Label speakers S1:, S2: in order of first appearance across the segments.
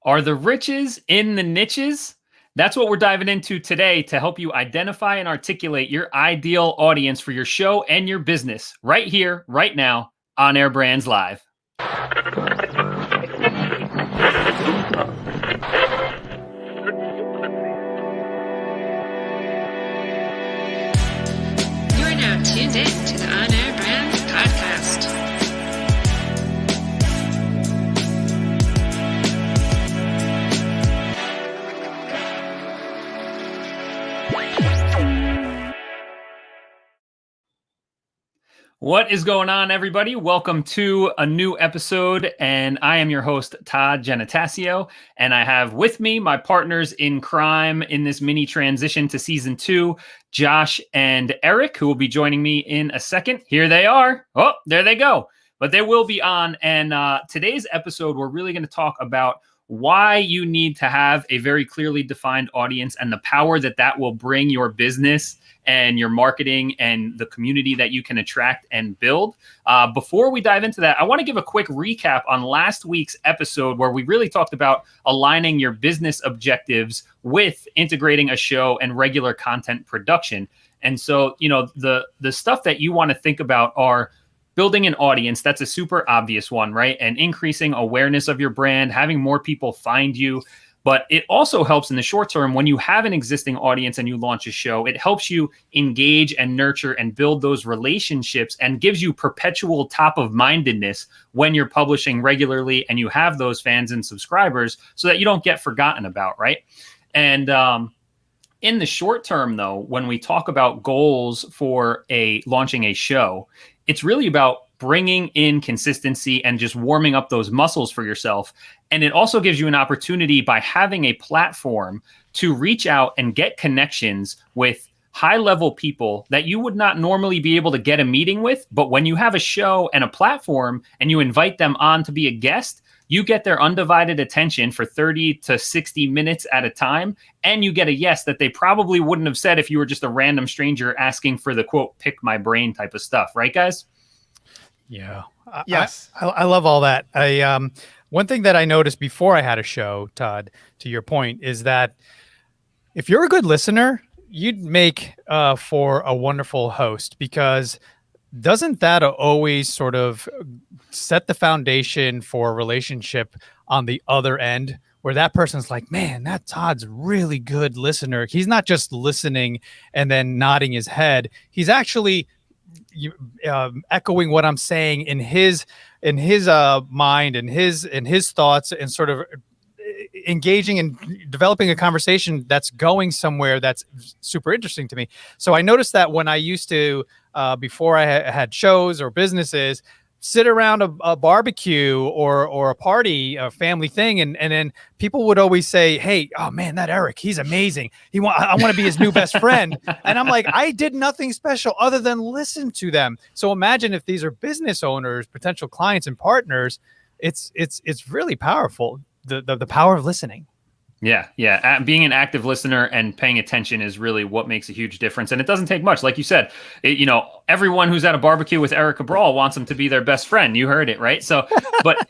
S1: Are the riches in the niches? That's what we're diving into today to help you identify and articulate your ideal audience for your show and your business right here, right now, On Air Brands Live.
S2: You are now tuned in to the On Air Brands podcast.
S1: What is going on, everybody? Welcome to a new episode, and I am your host, Todd Genatasio, and I have with me my partners in crime in this mini transition to season 2, Josh and Eric, who will be joining me in a second. Here they are. Oh, there they go. But they will be on, and today's episode, we're really going to talk about why you need to have a very clearly defined audience and the power that that will bring your business and your marketing and the community that you can attract and build. Before we dive into that, I want to give a quick recap on last week's episode where we really talked about aligning your business objectives with integrating a show and regular content production. And so, you know, the stuff that you want to think about are building an audience. That's a super obvious one, right? And increasing awareness of your brand, having more people find you. But it also helps in the short term when you have an existing audience and you launch a show. It helps you engage and nurture and build those relationships and gives you perpetual top of mindedness when you're publishing regularly and you have those fans and subscribers so that you don't get forgotten about, right? And in the short term, though, when we talk about goals for launching a show, it's really about bringing in consistency and just warming up those muscles for yourself. And it also gives you an opportunity by having a platform to reach out and get connections with high-level people that you would not normally be able to get a meeting with. But when you have a show and a platform and you invite them on to be a guest, you get their undivided attention for 30 to 60 minutes at a time. And you get a yes that they probably wouldn't have said if you were just a random stranger asking for the quote, pick my brain type of stuff. Right, guys?
S3: Yeah.
S4: Yes.
S3: I love all that. One thing that I noticed before I had a show, Todd, to your point, is that if you're a good listener, you'd make for a wonderful host, because doesn't that always sort of set the foundation for a relationship on the other end, where that person's like, man, that Todd's really good listener. He's not just listening and then nodding his head. He's actually echoing what I'm saying in his mind and his thoughts, and sort of engaging and developing a conversation that's going somewhere that's super interesting to me. So I noticed that when I used to, before I had shows or businesses, sit around a barbecue or a party, a family thing, and then people would always say, hey, oh man, that Eric, he's amazing. I want to be his new best friend. And I'm like, I did nothing special other than listen to them. So imagine if these are business owners, potential clients and partners, it's really powerful. The power of listening.
S1: Yeah. Being an active listener and paying attention is really what makes a huge difference. And it doesn't take much. Like you said, everyone who's at a barbecue with Eric Cabral wants him to be their best friend. You heard it, right? So, but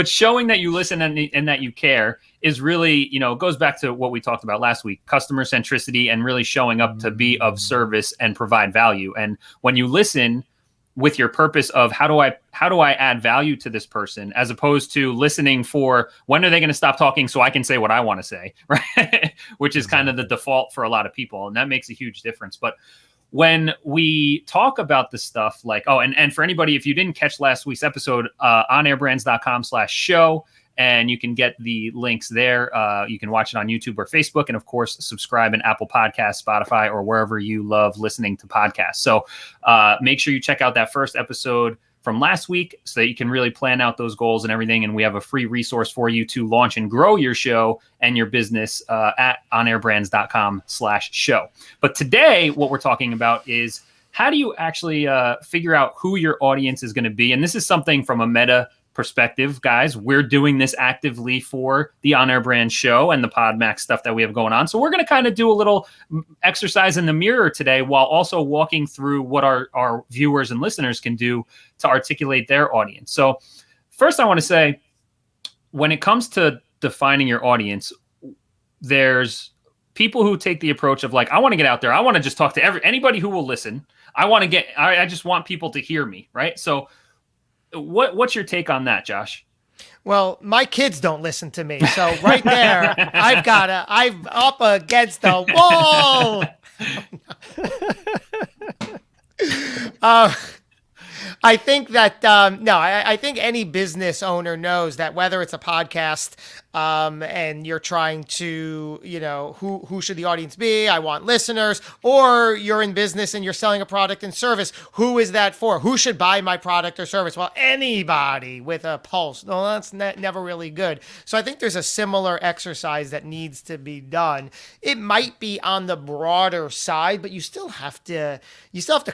S1: showing that you listen and that you care is really, goes back to what we talked about last week, customer centricity, and really showing up to be of service and provide value. And when you listen with your purpose of how do I add value to this person, as opposed to listening for when are they going to stop talking so I can say what I want to say, right? Which is kind of the default for a lot of people. And that makes a huge difference. But when we talk about this stuff like, and for anybody, if you didn't catch last week's episode, onairbrands.com/show, and you can get the links there. You can watch it on YouTube or Facebook, and of course, subscribe in Apple Podcasts, Spotify, or wherever you love listening to podcasts. So make sure you check out that first episode from last week so that you can really plan out those goals and everything. And we have a free resource for you to launch and grow your show and your business at onairbrands.com/show. But today, what we're talking about is how do you actually figure out who your audience is going to be? And this is something from a meta perspective, guys. We're doing this actively for the On Air Brand show and the PodMax stuff that we have going on. So we're going to kind of do a little exercise in the mirror today, while also walking through what our viewers and listeners can do to articulate their audience. So first, I want to say, when it comes to defining your audience, there's people who take the approach of like, I want to get out there. I want to just talk to anybody who will listen. I just want people to hear me. Right. So what's your take on that, Josh?
S4: Well, my kids don't listen to me. So right there, I'm up against the wall. I think that, I think any business owner knows that whether it's a podcast and you're trying to, who should the audience be? I want listeners. Or you're in business and you're selling a product and service. Who is that for? Who should buy my product or service? Well, anybody with a pulse. No, that's never really good. So I think there's a similar exercise that needs to be done. It might be on the broader side, but you still have to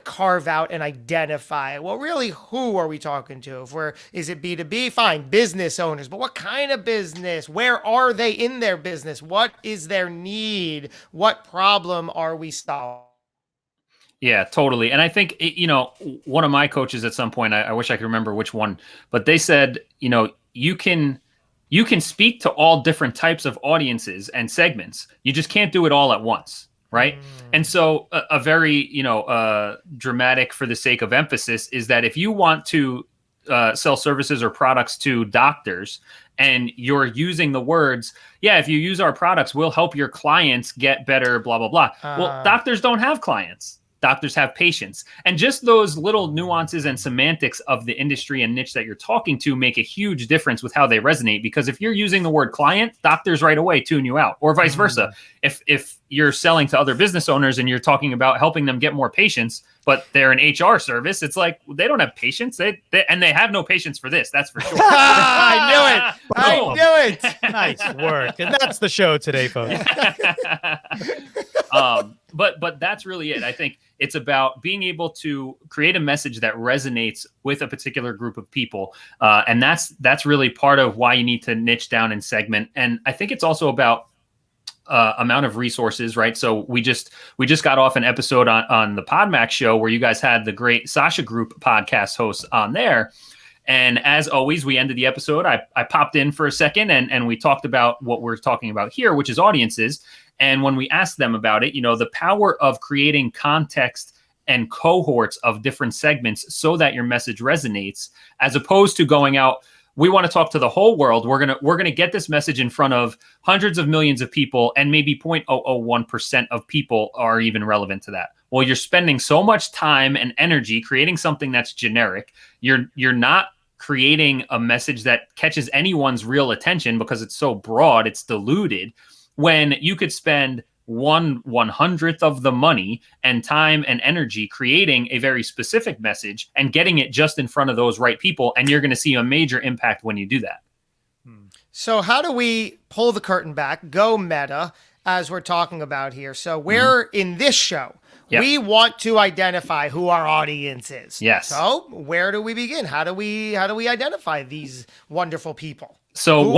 S4: carve out and identify, well, really, who are we talking to? Is it B2B? Fine, business owners, but what kind of business? Where are they in their business? What is their need? What problem are we solving?
S1: Yeah, totally. And I think, one of my coaches at some point, I wish I could remember which one, but they said, you can speak to all different types of audiences and segments. You just can't do it all at once. Right. And so a very, dramatic for the sake of emphasis is that if you want to sell services or products to doctors and you're using the words, if you use our products, we'll help your clients get better, blah, blah, blah. Well, doctors don't have clients. Doctors have patients. And just those little nuances and semantics of the industry and niche that you're talking to make a huge difference with how they resonate. Because if you're using the word client, doctors right away tune you out, or vice versa. If you're selling to other business owners and you're talking about helping them get more patients, but they're an HR service, it's like, they don't have patience. They have no patience for this. That's for sure.
S4: I knew it.
S3: Nice work. And that's the show today, folks.
S1: But that's really it. I think it's about being able to create a message that resonates with a particular group of people. And that's really part of why you need to niche down and segment. And I think it's also about amount of resources, right? So we just got off an episode on the PodMax show where you guys had the great Sasha Group podcast hosts on there. And as always, we ended the episode. I popped in for a second and we talked about what we're talking about here, which is audiences. And when we asked them about it, the power of creating context and cohorts of different segments so that your message resonates, as opposed to going out, we want to talk to the whole world. We're gonna get this message in front of hundreds of millions of people, and maybe 0.001% of people are even relevant to that. Well, you're spending so much time and energy creating something that's generic. You're not creating a message that catches anyone's real attention because it's so broad, it's diluted, when you could spend 1/100th of the money and time and energy creating a very specific message and getting it just in front of those right people. And you're going to see a major impact when you do that.
S4: So how do we pull the curtain back, go meta, as we're talking about here? So we're in this show.
S1: Yep.
S4: We want to identify who our audience is.
S1: Yes.
S4: So where do we begin? How do we identify these wonderful people?
S1: So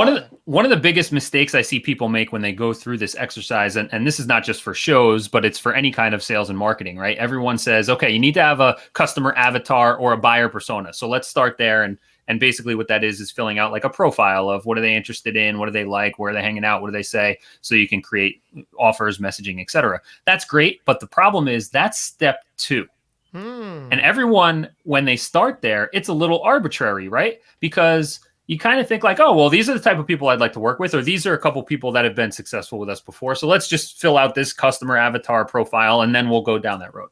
S1: one of the biggest mistakes I see people make when they go through this exercise, and this is not just for shows, but it's for any kind of sales and marketing, right? Everyone says, okay, you need to have a customer avatar or a buyer persona. So let's start there. And basically what that is filling out like a profile of what are they interested in? What do they like? Where are they hanging out? What do they say? So you can create offers, messaging, etc. That's great. But the problem is that's step 2. And everyone, when they start there, it's a little arbitrary, right? Because you kind of think like, oh, well, these are the type of people I'd like to work with, or these are a couple people that have been successful with us before. So let's just fill out this customer avatar profile and then we'll go down that road.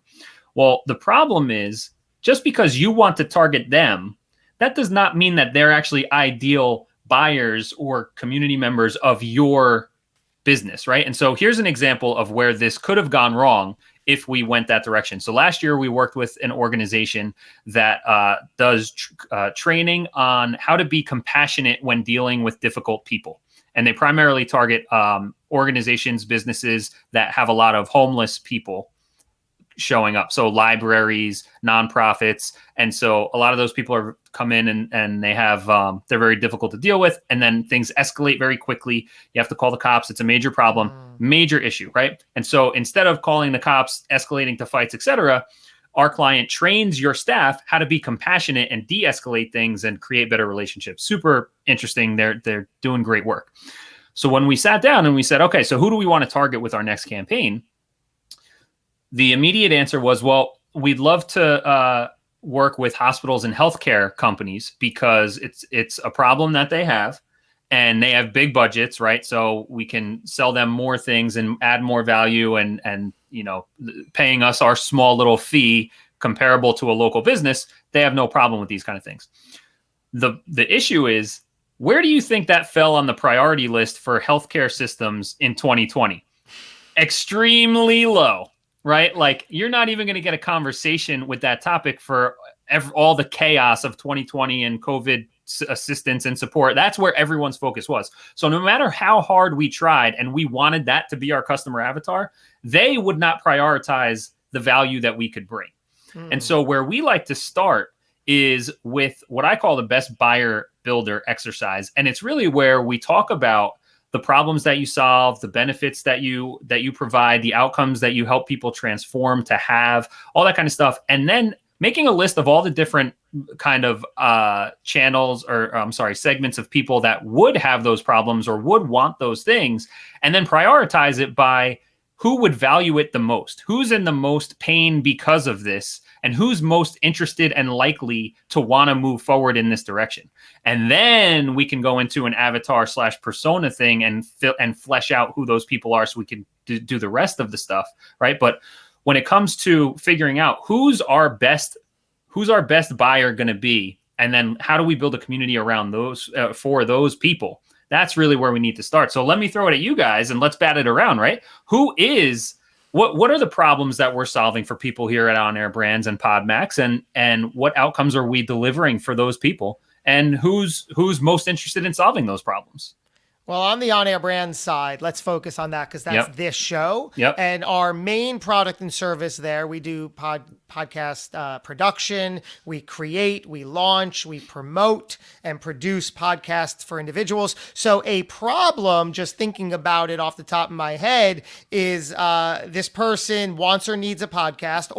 S1: Well, the problem is just because you want to target them, that does not mean that they're actually ideal buyers or community members of your business, right? And so here's an example of where this could have gone wrong if we went that direction. So last year we worked with an organization that does training on how to be compassionate when dealing with difficult people. And they primarily target organizations, businesses that have a lot of homeless people showing up. So libraries, nonprofits. And so a lot of those people are come in and they have, they're very difficult to deal with. And then things escalate very quickly. You have to call the cops. It's a major problem, major issue, right? And so instead of calling the cops, escalating to fights, etc., our client trains your staff how to be compassionate and de-escalate things and create better relationships. Super interesting. They're doing great work. So when we sat down and we said, okay, so who do we want to target with our next campaign? The immediate answer was, well, we'd love to work with hospitals and healthcare companies because it's a problem that they have. And they have big budgets, right? So we can sell them more things and add more value and paying us our small little fee comparable to a local business. They have no problem with these kind of things. The issue is, where do you think that fell on the priority list for healthcare systems in 2020? Extremely low, right? Like, you're not even going to get a conversation with that topic for all the chaos of 2020 and COVID assistance and support. That's where everyone's focus was. So no matter how hard we tried and we wanted that to be our customer avatar, they would not prioritize the value that we could bring. And so where we like to start is with what I call the best buyer builder exercise. And it's really where we talk about the problems that you solve, the benefits that you provide, the outcomes that you help people transform to have, all that kind of stuff. And then making a list of all the different kind of channels segments of people that would have those problems or would want those things, and then prioritize it by who would value it the most, who's in the most pain because of this, and who's most interested and likely to want to move forward in this direction. And then we can go into an avatar/persona thing and flesh out who those people are so we can do the rest of the stuff, right? But when it comes to figuring out who's our best buyer going to be, and then how do we build a community around those for those people, that's really where we need to start. So let me throw it at you guys and let's bat it around, right? What are the problems that we're solving for people here at On Air Brands and PodMax, and what outcomes are we delivering for those people, and who's most interested in solving those problems?
S4: Well, on the On Air Brands side, let's focus on that because that's this show.
S1: Yep.
S4: And our main product and service there, we do podcast production. We create, we launch, we promote and produce podcasts for individuals. So a problem, just thinking about it off the top of my head, is this person wants or needs a podcast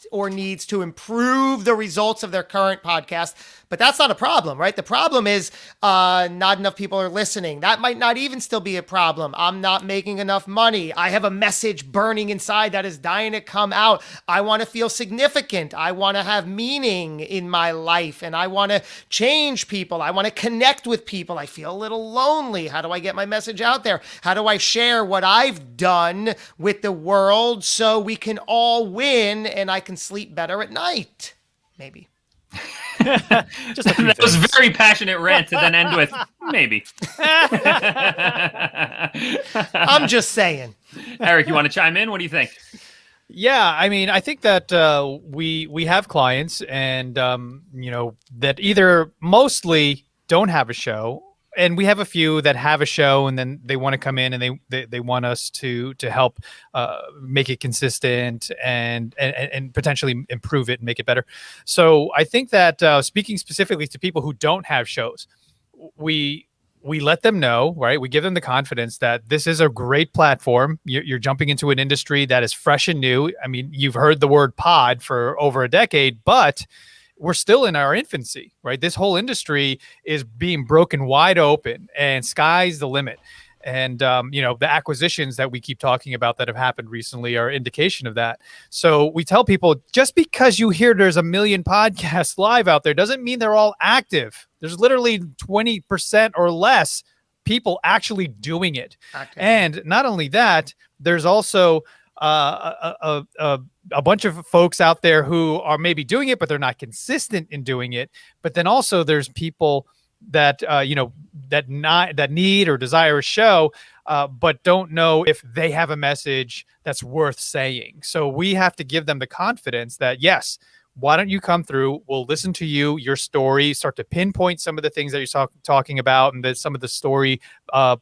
S4: or needs to improve the results of their current podcast. But that's not a problem, right? The problem is not enough people are listening. That might not even still be a problem. I'm not making enough money. I have a message burning inside that is dying to come out. I want to feel significant. I want to have meaning in my life, and I want to change people. I want to connect with people. I feel a little lonely. How do I get my message out there? How do I share what I've done with the world so we can all win and I can sleep better at night? Maybe.
S3: Just
S1: that was a very passionate rant to then end with maybe.
S4: I'm just saying.
S1: Eric, you want to chime in? What do you think?
S3: Yeah, I mean, I think that we have clients, and that either mostly don't have a show, and we have a few that have a show, and then they want to come in and they want us to help make it consistent and potentially improve it and make it better. So I think that speaking specifically to people who don't have shows, we let them know, right? We give them the confidence that this is a great platform. You're jumping into an industry that is fresh and new. I mean, you've heard the word pod for over a decade, but we're still in our infancy, right? This whole industry is being broken wide open, and sky's the limit. And, the acquisitions that we keep talking about that have happened recently are indication of that. So we tell people, just because you hear there's a million podcasts live out there doesn't mean they're all active. There's literally 20% or less people actually doing it. Active. And not only that, there's also a bunch of folks out there who are maybe doing it, but they're not consistent in doing it. But then also there's people that that need or desire a show, but don't know if they have a message that's worth saying. So we have to give them the confidence that, yes, why don't you come through? We'll listen to you, your story, start to pinpoint some of the things that you're talking about, and some of the story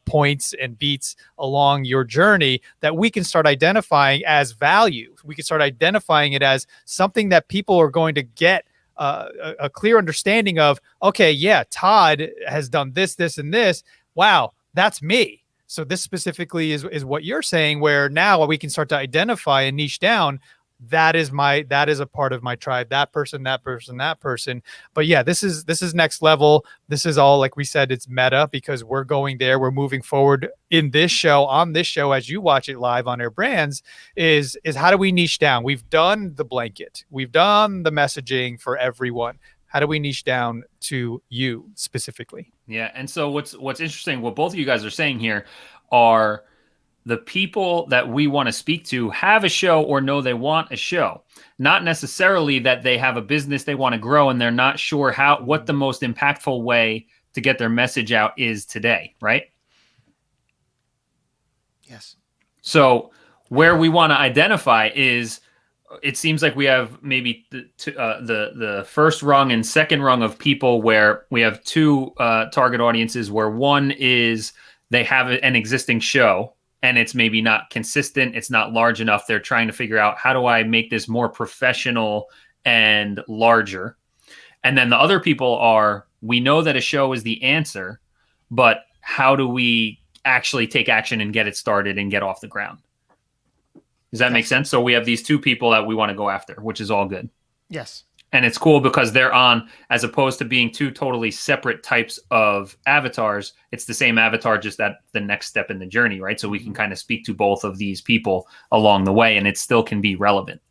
S3: points and beats along your journey that we can start identifying as value. We can start identifying it as something that people are going to get a clear understanding of. Okay, yeah, Todd has done this, this, and this. Wow, that's me. So this specifically is what you're saying, where now we can start to identify and niche down. that is a part of my tribe, that person, that person, that person. But yeah, this is next level. This is all, like we said, it's meta, because we're going there, we're moving forward in this show, on this show, as you watch it live on Air Brands, is how do we niche down? We've done the blanket, we've done the messaging for everyone. How do we niche down to you specifically?
S1: Yeah. And so what's interesting, what both of you guys are saying here are the people that we want to speak to have a show or know they want a show, not necessarily that they have a business they want to grow and they're not sure what the most impactful way to get their message out is today, right?
S4: Yes.
S1: So where we want to identify is, it seems like we have maybe the first rung and second rung of people where we have two target audiences, where one is they have an existing show and it's maybe not consistent, it's not large enough. They're trying to figure out, how do I make this more professional and larger? And then the other people are, we know that a show is the answer, but how do we actually take action and get it started and get off the ground? Does that make sense? So we have these two people that we want to go after, which is all good.
S4: Yes.
S1: And it's cool because they're on, as opposed to being two totally separate types of avatars, it's the same avatar, just at the next step in the journey, right? So we can kind of speak to both of these people along the way, and it still can be relevant.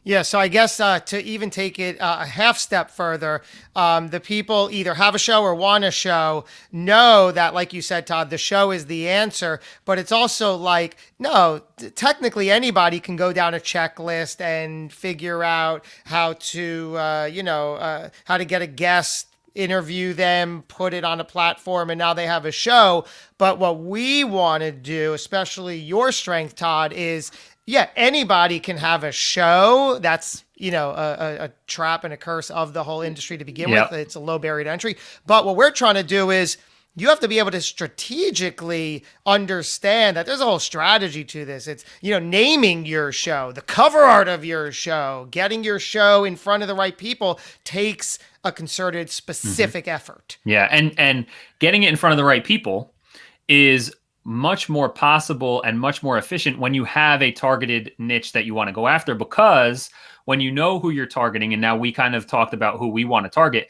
S4: Yeah, so I guess to even take it a half step further, the people either have a show or want a show know that, like you said, Todd, the show is the answer. But it's also like, no, technically anybody can go down a checklist and figure out how to, how to get a guest, interview them, put it on a platform, and now they have a show. But what we want to do, especially your strength, Todd, is, yeah, anybody can have a show. That's, a trap and a curse of the whole industry to begin with. It's a low barrier to entry. But what we're trying to do is, you have to be able to strategically understand that there's a whole strategy to this. It's, naming your show, the cover art of your show, getting your show in front of the right people takes a concerted, specific effort.
S1: Yeah. And getting it in front of the right people is much more possible and much more efficient when you have a targeted niche that you want to go after, because when you know who you're targeting, and now we kind of talked about who we want to target,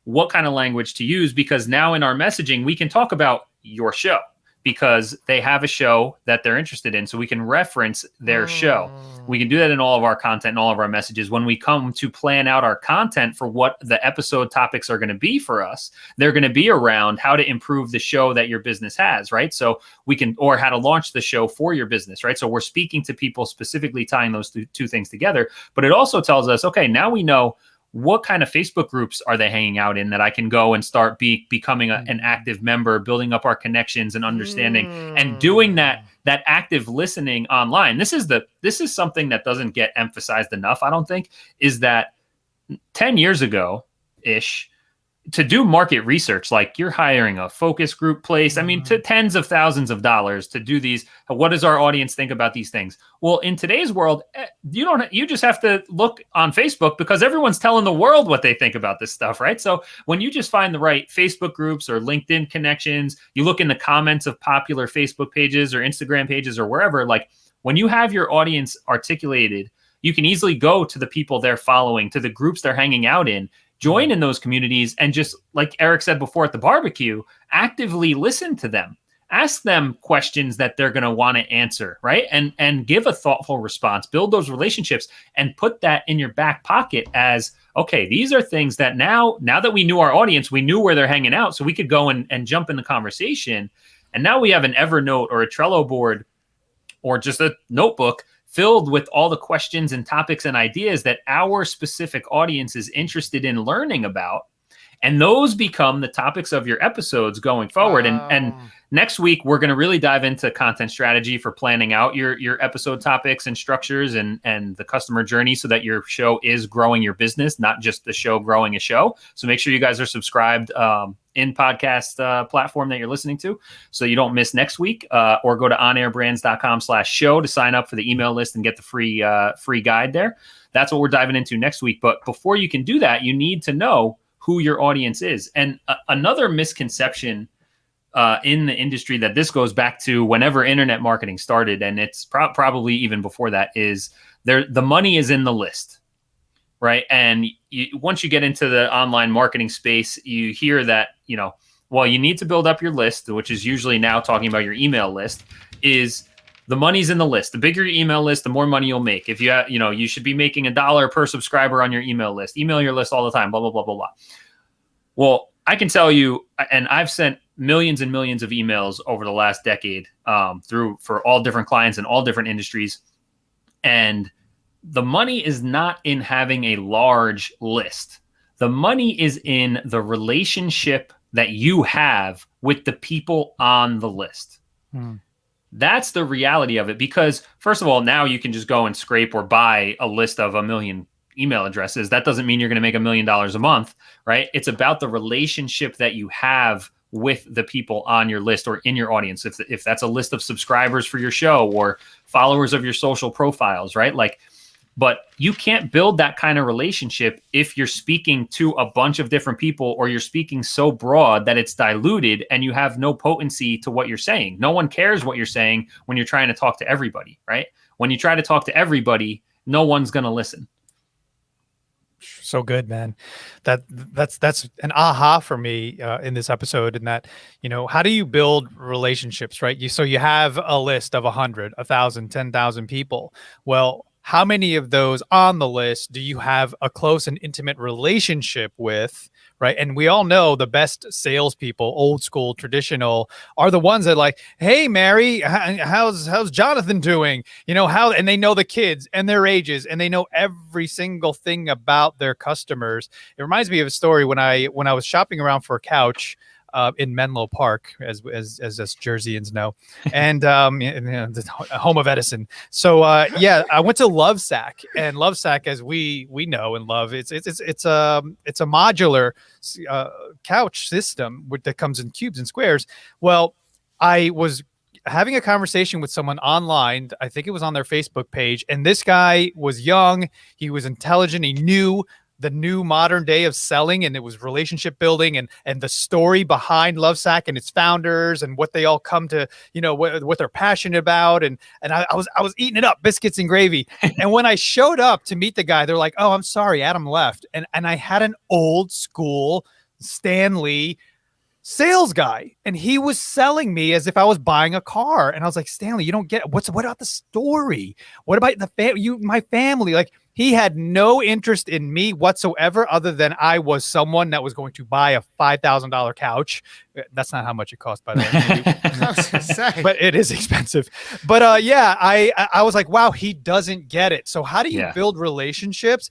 S1: what kind of language to use, because now in our messaging, we can talk about your show because they have a show that they're interested in. So we can reference their show. We can do that in all of our content and all of our messages. When we come to plan out our content for what the episode topics are going to be for us, they're going to be around how to improve the show that your business has, right? So we can, or how to launch the show for your business, right? So we're speaking to people specifically tying those two things together. But it also tells us, okay, now we know what kind of Facebook groups are they hanging out in that I can go and start becoming an active member, building up our connections and understanding and doing that active listening online. This is something that doesn't get emphasized enough, I don't think, is that 10 years ago ish, to do market research, like you're hiring a focus group place, I mean, to tens of thousands of dollars to do these. What does our audience think about these things? Well, in today's world, you just have to look on Facebook because everyone's telling the world what they think about this stuff, right? So when you just find the right Facebook groups or LinkedIn connections, you look in the comments of popular Facebook pages or Instagram pages or wherever, like when you have your audience articulated, you can easily go to the people they're following, to the groups they're hanging out in, join in those communities, and just like Eric said before at the barbecue, actively listen to them. Ask them questions that they're going to want to answer, right? And give a thoughtful response, build those relationships, and put that in your back pocket as, okay, these are things that now that we knew our audience, we knew where they're hanging out, so we could go and jump in the conversation. And now we have an Evernote or a Trello board or just a notebook filled with all the questions and topics and ideas that our specific audience is interested in learning about. And those become the topics of your episodes going forward. Wow. And next week, we're going to really dive into content strategy for planning out your episode topics and structures and the customer journey so that your show is growing your business, not just the show growing a show. So make sure you guys are subscribed in podcast platform that you're listening to so you don't miss next week, or go to onairbrands.com/show to sign up for the email list and get the free guide there. That's what we're diving into next week. But before you can do that, you need to know who your audience is. And another misconception in the industry that this goes back to whenever internet marketing started, and it's probably even before that, is there the money is in the list, right? And once you get into the online marketing space, you hear that, well, you need to build up your list, which is usually now talking about your email list, is the money's in the list. The bigger your email list, the more money you'll make. If you you should be making $1 per subscriber on your email list. Email your list all the time, blah, blah, blah, blah, blah. Well, I can tell you, and I've sent millions and millions of emails over the last decade for all different clients in all different industries. And the money is not in having a large list. The money is in the relationship that you have with the people on the list. That's the reality of it, because first of all, now you can just go and scrape or buy a list of 1 million email addresses. That doesn't mean you're going to make $1 million a month, right? It's about the relationship that you have with the people on your list or in your audience. If that's a list of subscribers for your show or followers of your social profiles, right? But you can't build that kind of relationship if you're speaking to a bunch of different people, or you're speaking so broad that it's diluted and you have no potency to what you're saying. No one cares what you're saying when you're trying to talk to everybody, right? When you try to talk to everybody, no one's going to listen.
S3: So good, man. That's an aha for me in this episode. In that, how do you build relationships, right? So you have a list of 100, 1,000, 10,000 people. Well, how many of those on the list do you have a close and intimate relationship with, right? And we all know the best salespeople, old school, traditional, are the ones that like, hey, Mary, how's Jonathan doing? And they know the kids and their ages, and they know every single thing about their customers. It reminds me of a story when I was shopping around for a couch in Menlo Park, as us Jerseyans know, and the home of Edison. So I went to Lovesac, and Lovesac, as we know and love, it's a modular couch system that comes in cubes and squares. Well, I was having a conversation with someone online. I think it was on their Facebook page, and this guy was young. He was intelligent. He knew the new modern day of selling, and it was relationship building and the story behind Lovesac and its founders and what they all come to, what they're passionate about. And I was eating it up, biscuits and gravy. And when I showed up to meet the guy, they're like, "Oh, I'm sorry, Adam left." And I had an old school Stanley sales guy, and he was selling me as if I was buying a car. And I was like, "Stanley, you don't get it. What about the story? What about my family?" Like, he had no interest in me whatsoever, other than I was someone that was going to buy a $5,000 couch. That's not how much it cost, by the way.
S4: I was gonna say.
S3: But it is expensive. But I was like, wow, he doesn't get it. So how do you build relationships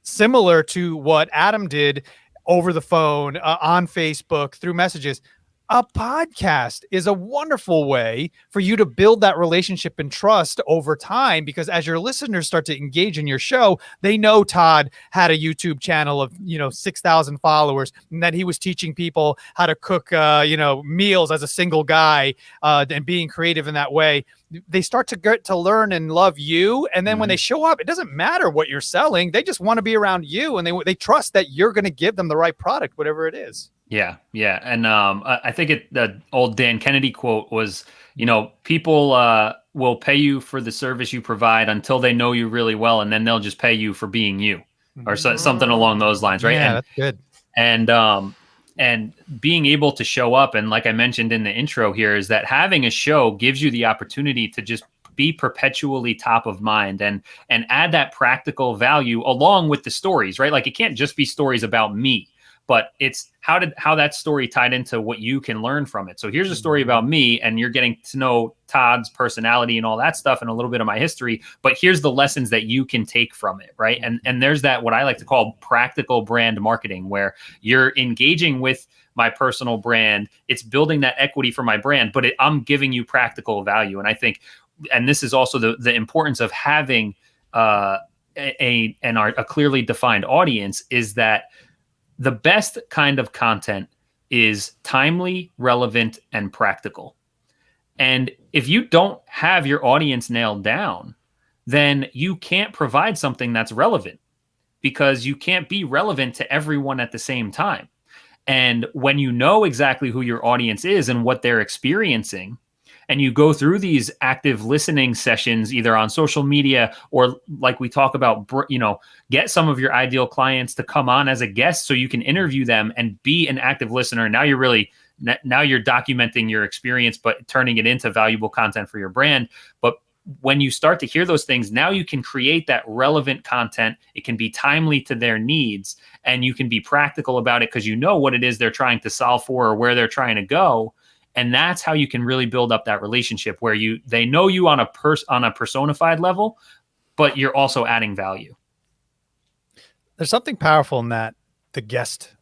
S3: similar to what Adam did over the phone, on Facebook, through messages? A podcast is a wonderful way for you to build that relationship and trust over time, because as your listeners start to engage in your show, they know Todd had a YouTube channel of 6,000 followers, and that he was teaching people how to cook meals as a single guy, and being creative in that way. They start to get to learn and love you, and then when they show up, it doesn't matter what you're selling. They just want to be around you, and they trust that you're going to give them the right product, whatever it is.
S1: Yeah. And I think the old Dan Kennedy quote was, people will pay you for the service you provide until they know you really well, and then they'll just pay you for being you, or something along those lines, right?
S3: Yeah, that's good.
S1: And being able to show up, and like I mentioned in the intro here, is that having a show gives you the opportunity to just be perpetually top of mind and add that practical value along with the stories, right? Like, it can't just be stories about me, but it's how that story tied into what you can learn from it. So here's a story about me, and you're getting to know Todd's personality and all that stuff and a little bit of my history, but here's the lessons that you can take from it, right? And there's that, what I like to call practical brand marketing, where you're engaging with my personal brand. It's building that equity for my brand, but I'm giving you practical value. And I think, and this is also the importance of having a clearly defined audience, is that the best kind of content is timely, relevant, and practical. And if you don't have your audience nailed down, then you can't provide something that's relevant, because you can't be relevant to everyone at the same time. And when you know exactly who your audience is and what they're experiencing, and you go through these active listening sessions, either on social media or like we talk about, get some of your ideal clients to come on as a guest so you can interview them and be an active listener. Now you're documenting your experience, but turning it into valuable content for your brand. But when you start to hear those things, now you can create that relevant content. It can be timely to their needs, and you can be practical about it because you know what it is they're trying to solve for or where they're trying to go. And that's how you can really build up that relationship where they know you on a personified level, but you're also adding value.
S3: There's something powerful in that, the guest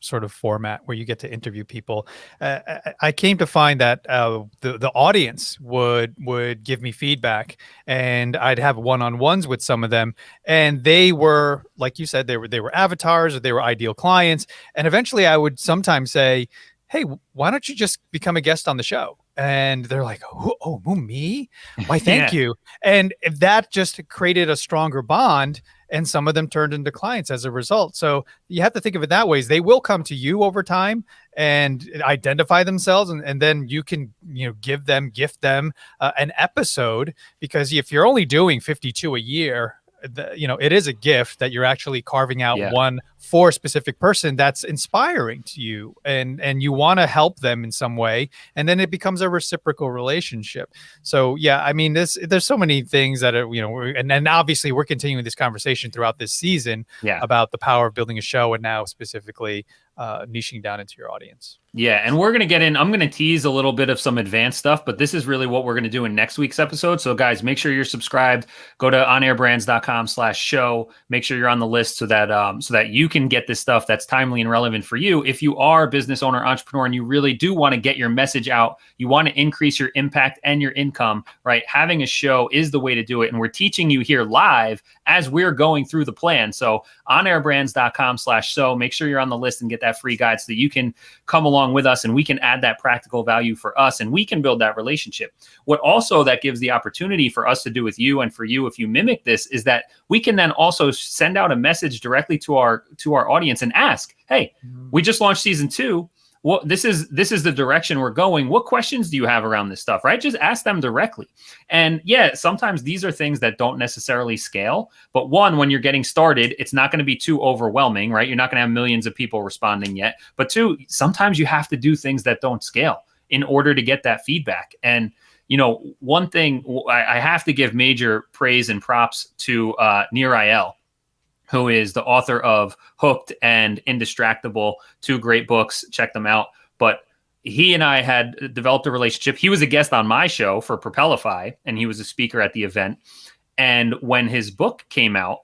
S3: sort of format where you get to interview people. I came to find that the audience would give me feedback, and I'd have one-on-ones with some of them, and they were, like you said, they were avatars or they were ideal clients. And eventually I would sometimes say, hey, why don't you just become a guest on the show? And they're like, oh, me? Why, thank you. And that just created a stronger bond, and some of them turned into clients as a result. So you have to think of it that way. They will come to you over time and identify themselves, and then you can gift them an episode, because if you're only doing 52 a year, it is a gift that you're actually carving out one for a specific person that's inspiring to you, and you want to help them in some way, and then it becomes a reciprocal relationship. So yeah, I mean, there's so many things that are, and then obviously we're continuing this conversation throughout this season about the power of building a show, and now specifically niching down into your audience.
S1: Yeah, and we're going to get in. I'm going to tease a little bit of some advanced stuff, but this is really what we're going to do in next week's episode. So guys, make sure you're subscribed. Go to onairbrands.com/show. Make sure you're on the list so that you can get this stuff that's timely and relevant for you. If you are a business owner, entrepreneur, and you really do want to get your message out, you want to increase your impact and your income, right? Having a show is the way to do it. And we're teaching you here live as we're going through the plan. So onairbrands.com/show. Make sure you're on the list and get that free guide so that you can come along with us and we can add that practical value for us and we can build that relationship. What also that gives the opportunity for us to do with you and for you, if you mimic this, is that we can then also send out a message directly to our audience and ask, hey, we just launched season 2. Well, this is the direction we're going. What questions do you have around this stuff, right? Just ask them directly. And yeah, sometimes these are things that don't necessarily scale. But one, when you're getting started, it's not going to be too overwhelming, right? You're not going to have millions of people responding yet. But two, sometimes you have to do things that don't scale in order to get that feedback. And one thing I have to give major praise and props to Nir Eyal, who is the author of Hooked and Indistractable, 2 great books. Check them out. But he and I had developed a relationship. He was a guest on my show for Propelify, and he was a speaker at the event. And when his book came out,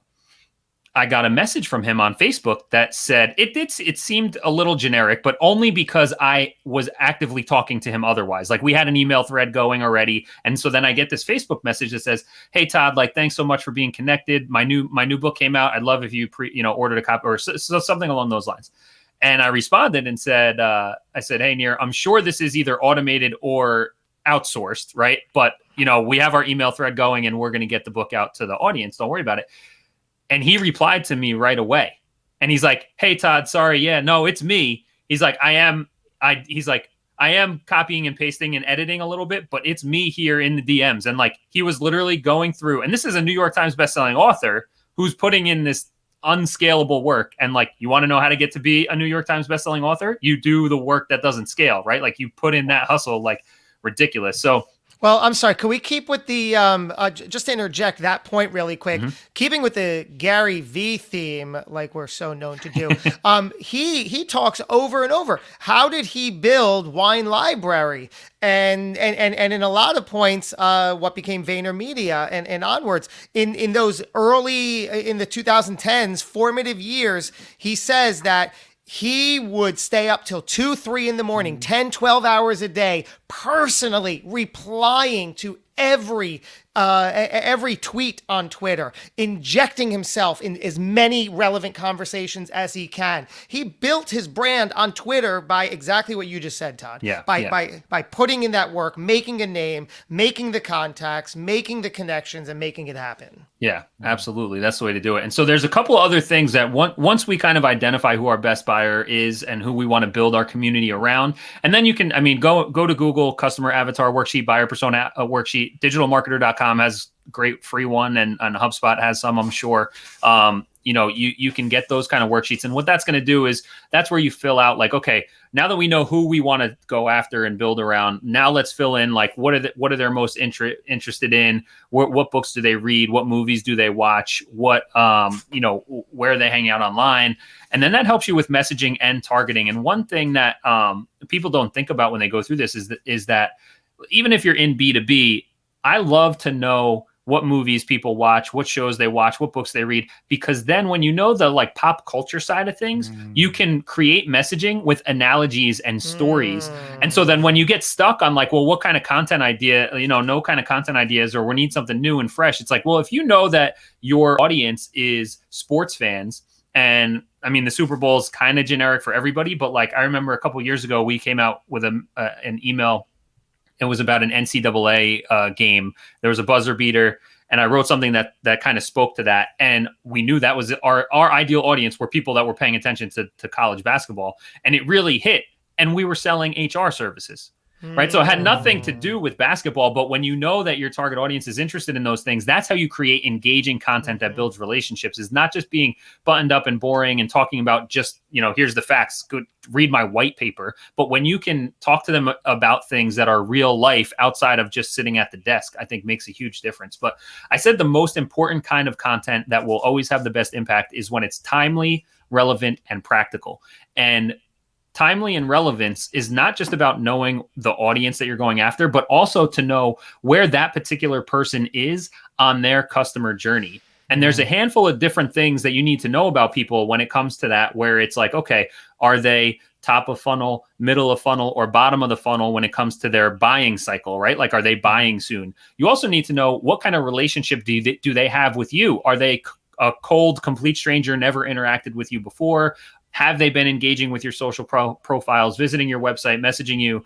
S1: I got a message from him on Facebook that said it seemed a little generic, but only because I was actively talking to him otherwise. Like we had an email thread going already. And so then I get this Facebook message that says, hey, Todd, thanks so much for being connected. My new book came out. I'd love if you ordered a copy or so something along those lines. And I responded and said, I said, hey, Nir, I'm sure this is either automated or outsourced, right? But, we have our email thread going and we're going to get the book out to the audience. Don't worry about it. And he replied to me right away. And he's like, hey, Todd, sorry. Yeah, no, it's me. He's like, I am copying and pasting and editing a little bit, but it's me here in the DMs. And he was literally going through, and this is a New York Times bestselling author who's putting in this unscalable work. And you want to know how to get to be a New York Times bestselling author? You do the work that doesn't scale, right? You put in that hustle, ridiculous. So,
S4: well, I'm sorry. Can we keep with the just to interject that point really quick? Mm-hmm. Keeping with the Gary V theme, like we're so known to do. He talks over and over. How did he build Wine Library? And in a lot of points, what became VaynerMedia and onwards in those early in the 2010s formative years, he says that he would stay up till 2, 3 in the morning, 10, 12 hours a day, personally replying to every tweet on Twitter, injecting himself in as many relevant conversations as he can. He built his brand on Twitter by exactly what you just said, Todd.
S1: Yeah.
S4: By putting in that work, making a name, making the contacts, making the connections, and making it happen.
S1: Yeah, absolutely. That's the way to do it. And so there's a couple other things that once we kind of identify who our best buyer is and who we want to build our community around, and then you can, go to Google, customer avatar worksheet, buyer persona worksheet. Digitalmarketer.com has a great free one, and HubSpot has some, I'm sure. You can get those kind of worksheets. And what that's going to do is that's where you fill out like, okay, now that we know who we want to go after and build around, now let's fill in like what are they most interested in? What books do they read? What movies do they watch? What where are they hanging out online? And then that helps you with messaging and targeting. And one thing that people don't think about when they go through this is that even if you're in B2B, I love to know what movies people watch, what shows they watch, what books they read, because then when you know the like pop culture side of things, you can create messaging with analogies and stories. And so then when you get stuck on like, well, what kind of content idea, no kind of content ideas, or we need something new and fresh. It's like, well, if you know that your audience is sports fans, and the Super Bowl is kind of generic for everybody, but like I remember a couple of years ago, we came out with an email. It was about an NCAA game. There was a buzzer beater, and I wrote something that kind of spoke to that. And we knew that was our ideal audience were people that were paying attention to college basketball. And it really hit. And we were selling HR services. Right. So it had nothing to do with basketball. But when you know that your target audience is interested in those things, that's how you create engaging content that builds relationships, is not just being buttoned up and boring and talking about just, here's the facts, good, read my white paper. But when you can talk to them about things that are real life outside of just sitting at the desk, I think makes a huge difference. But I said the most important kind of content that will always have the best impact is when it's timely, relevant, and practical. And timely and relevance is not just about knowing the audience that you're going after, but also to know where that particular person is on their customer journey. And there's a handful of different things that you need to know about people when it comes to that, where it's like, okay, are they top of funnel, middle of funnel, or bottom of the funnel when it comes to their buying cycle, right? Like, are they buying soon? You also need to know what kind of relationship do they have with you? Are they a cold, complete stranger, never interacted with you before? Have they been engaging with your social profiles, visiting your website, messaging you,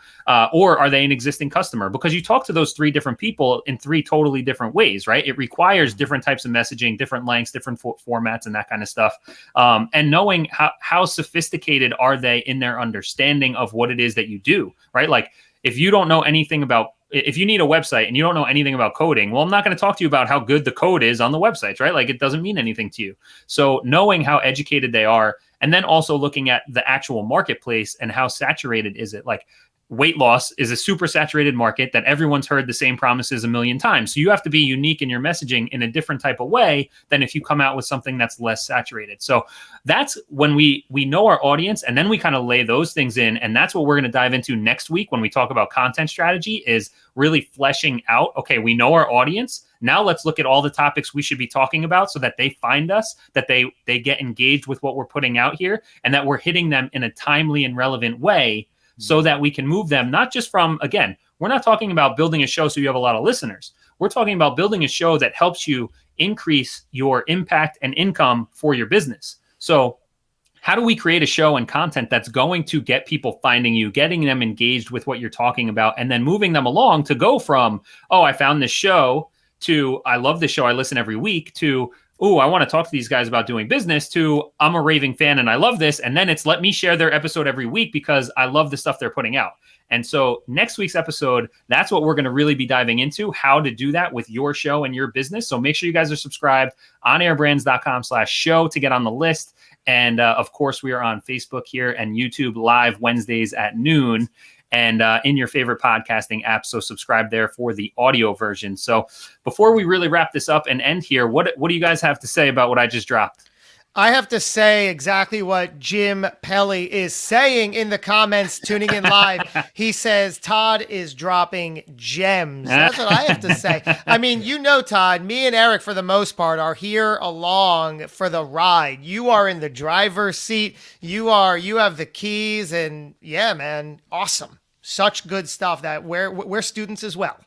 S1: or are they an existing customer? Because you talk to those three different people in three totally different ways, right? It requires different types of messaging, different lengths, different formats, and that kind of stuff. And knowing how sophisticated are they in their understanding of what it is that you do, right? Like, if you don't know anything about, if you need a website and you don't know anything about coding, well, I'm not going to talk to you about how good the code is on the websites, right? Like, it doesn't mean anything to you. So knowing how educated they are, and then also looking at the actual marketplace and how saturated is it. Like, weight loss is a super saturated market that everyone's heard the same promises a million times. So you have to be unique in your messaging in a different type of way than if you come out with something that's less saturated. So that's when we know our audience, and then we kind of lay those things in. And that's what we're going to dive into next week when we talk about content strategy, is really fleshing out, okay, we know our audience. Now let's look at all the topics we should be talking about so that they find us, that they get engaged with what we're putting out here, and that we're hitting them in a timely and relevant way, so that we can move them, not just from, again, we're not talking about building a show so you have a lot of listeners. We're talking about building a show that helps you increase your impact and income for your business. So how do we create a show and content that's going to get people finding you, getting them engaged with what you're talking about, and then moving them along to go from, oh, I found this show, to I love this show, I listen every week, to, oh, I want to talk to these guys about doing business, to I'm a raving fan and I love this. And then it's let me share their episode every week because I love the stuff they're putting out. And so next week's episode, that's what we're going to really be diving into, how to do that with your show and your business. So make sure you guys are subscribed, onairbrands.com/show to get on the list. And of course, we are on Facebook here and YouTube live Wednesdays at noon, and in your favorite podcasting app. So subscribe there for the audio version. So before we really wrap this up and end here, what do you guys have to say about what I just dropped?
S4: I have to say exactly what Jim Pelly is saying in the comments, tuning in live. He says, Todd is dropping gems. That's what I have to say. I mean, Todd, me and Eric, for the most part, are here along for the ride. You are in the driver's seat. You have the keys, and yeah, man, awesome. Such good stuff that we're students as well.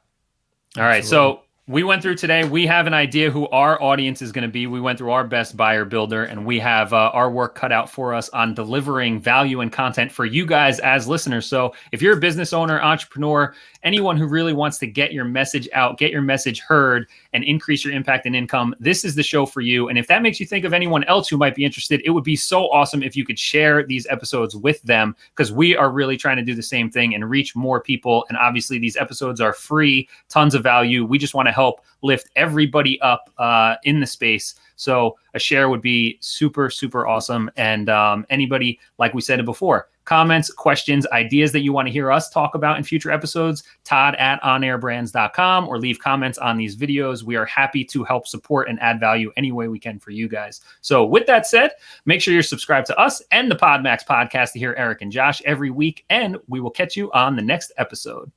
S1: All right. So we went through today. We have an idea who our audience is going to be. We went through our best buyer builder, and we have our work cut out for us on delivering value and content for you guys as listeners. So if you're a business owner, entrepreneur, anyone who really wants to get your message out, get your message heard, and increase your impact and income, this is the show for you. And if that makes you think of anyone else who might be interested, it would be so awesome if you could share these episodes with them, because we are really trying to do the same thing and reach more people. And obviously these episodes are free, tons of value. We just want to help lift everybody up in the space. So a share would be super, super awesome. And anybody, like we said it before, comments, questions, ideas that you want to hear us talk about in future episodes, todd@onairbrands.com, or leave comments on these videos. We are happy to help support and add value any way we can for you guys. So with that said, make sure you're subscribed to us and the PodMax podcast to hear Eric and Josh every week, and we will catch you on the next episode.